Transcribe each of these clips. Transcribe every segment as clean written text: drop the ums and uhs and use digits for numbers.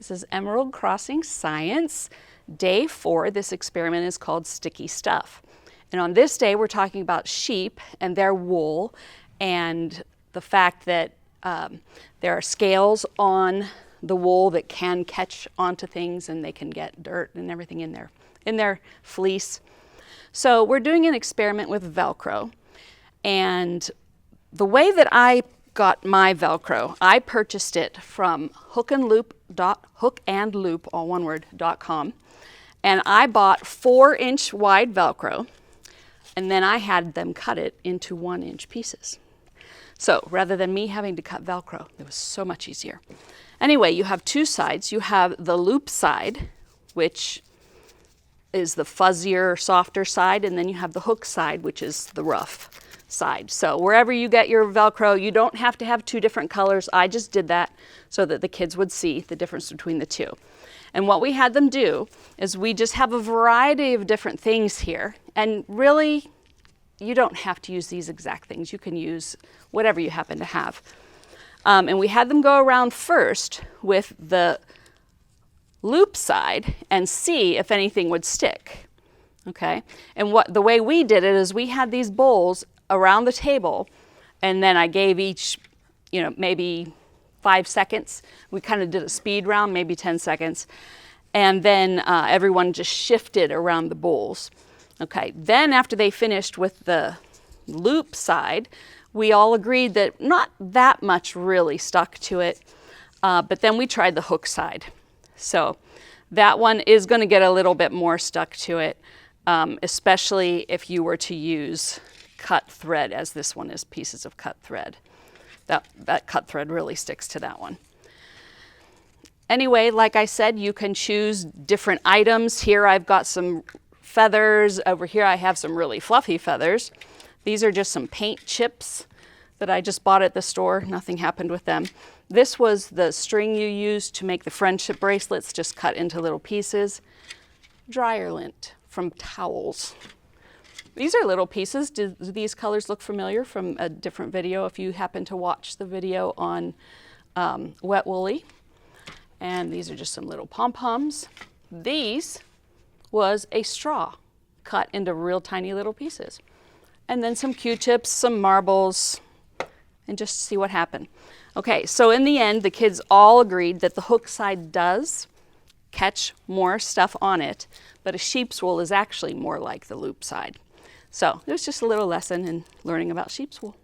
This is Emerald Crossing Science, Day 4. This experiment is called Sticky Stuff. And on this day, we're talking about sheep and their wool and the fact that there are scales on the wool that can catch onto things and they can get dirt and everything in their fleece. So we're doing an experiment with Velcro. And the way that I got my Velcro, I purchased it from hookandloop, all one word, .com. And I bought 4-inch wide Velcro, and then I had them cut it into 1-inch pieces. So rather than me having to cut Velcro, it was so much easier. Anyway, you have two sides. You have the loop side, which is the fuzzier, softer side, and then you have the hook side, which is the rough side. So wherever you get your Velcro, you don't have to have two different colors. I just did that so that the kids would see the difference between the two. And what we had them do is we just have a variety of different things here. And really, you don't have to use these exact things. You can use whatever you happen to have. And we had them go around first with the loop side and see if anything would stick. Okay? And the way we did it is we had these bowls around the table, and then I gave each, maybe 5 seconds. We kind of did a speed round, maybe 10 seconds. And then everyone just shifted around the bowls. Okay, then after they finished with the loop side, we all agreed that not that much really stuck to it, but then we tried the hook side. So that one is going to get a little bit more stuck to it, especially if you were to use cut thread, as this one is pieces of cut thread. That cut thread really sticks to that one. Anyway, like I said, you can choose different items. Here I've got some feathers. Over here I have some really fluffy feathers. These are just some paint chips that I just bought at the store. Nothing happened with them. This was the string you used to make the friendship bracelets, just cut into little pieces. Dryer lint from towels. These are little pieces. Do these colors look familiar from a different video if you happen to watch the video on Wet Woolly? And these are just some little pom-poms. These was a straw cut into real tiny little pieces. And then some Q-tips, some marbles, and just see what happened. Okay, so in the end, the kids all agreed that the hook side does catch more stuff on it, but a sheep's wool is actually more like the loop side. So it was just a little lesson in learning about sheep's wool.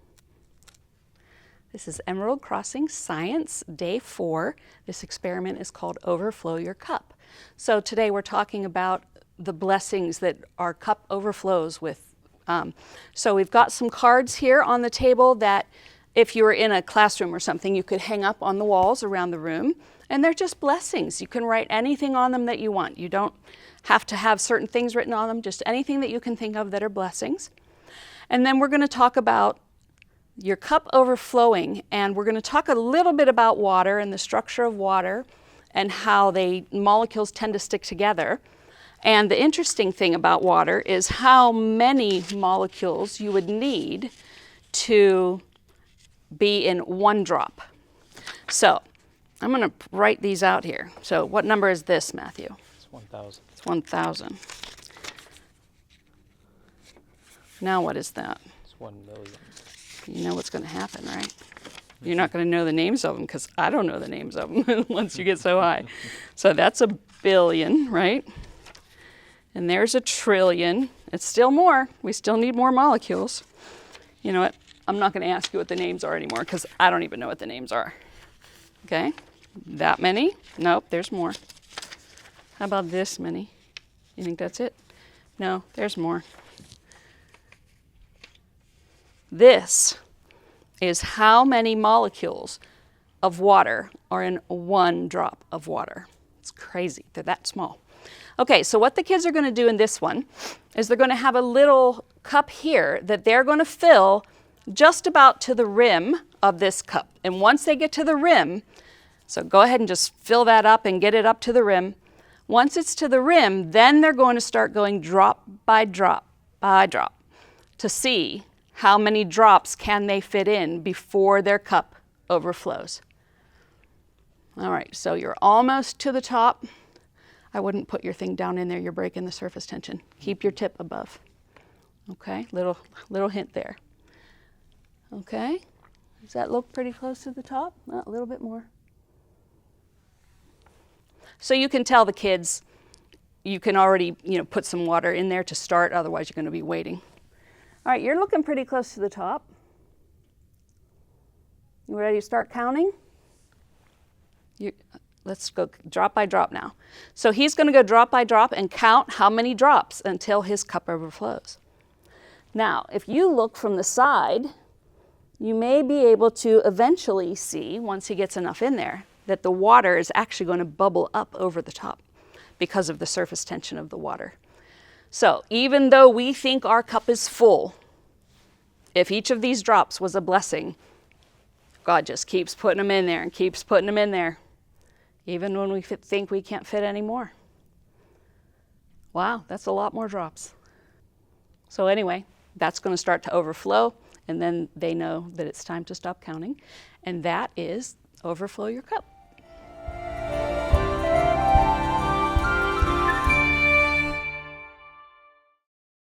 This is Emerald Crossing Science, Day 4. This experiment is called Overflow Your Cup. So today we're talking about the blessings that our cup overflows with. So we've got some cards here on the table that if you were in a classroom or something, you could hang up on the walls around the room. And they're just blessings. You can write anything on them that you want. You don't have to have certain things written on them, just anything that you can think of that are blessings. And then we're going to talk about your cup overflowing, and we're going to talk a little bit about water and the structure of water and how molecules tend to stick together. And the interesting thing about water is how many molecules you would need to be in one drop. So I'm going to write these out here. So what number is this, Matthew? It's 1,000. It's 1,000. Now what is that? It's 1 million. You know what's going to happen, right? You're not going to know the names of them because I don't know the names of them once you get so high. So that's a billion, right? And there's a trillion. It's still more. We still need more molecules. You know what? I'm not going to ask you what the names are anymore because I don't even know what the names are. Okay? That many? Nope, there's more. How about this many? You think that's it? No, there's more. This is how many molecules of water are in one drop of water. It's crazy. They're that small. Okay, so what the kids are going to do in this one is they're going to have a little cup here that they're going to fill just about to the rim of this cup. And once they get to the rim, so go ahead and just fill that up and get it up to the rim. Once it's to the rim, then they're going to start going drop by drop by drop to see how many drops can they fit in before their cup overflows. All right, so you're almost to the top. I wouldn't put your thing down in there. You're breaking the surface tension. Keep your tip above. Okay, little hint there. Okay, does that look pretty close to the top? A little bit more. So you can tell the kids, you can already, put some water in there to start, otherwise you're going to be waiting. All right, you're looking pretty close to the top. You ready to start counting? Let's go drop by drop now. So he's going to go drop by drop and count how many drops until his cup overflows. Now, if you look from the side, you may be able to eventually see, once he gets enough in there, that the water is actually going to bubble up over the top because of the surface tension of the water. So even though we think our cup is full, if each of these drops was a blessing, God just keeps putting them in there and keeps putting them in there, even when we think we can't fit any more. Wow, that's a lot more drops. So anyway, that's going to start to overflow, and then they know that it's time to stop counting, and that is overflow your cup.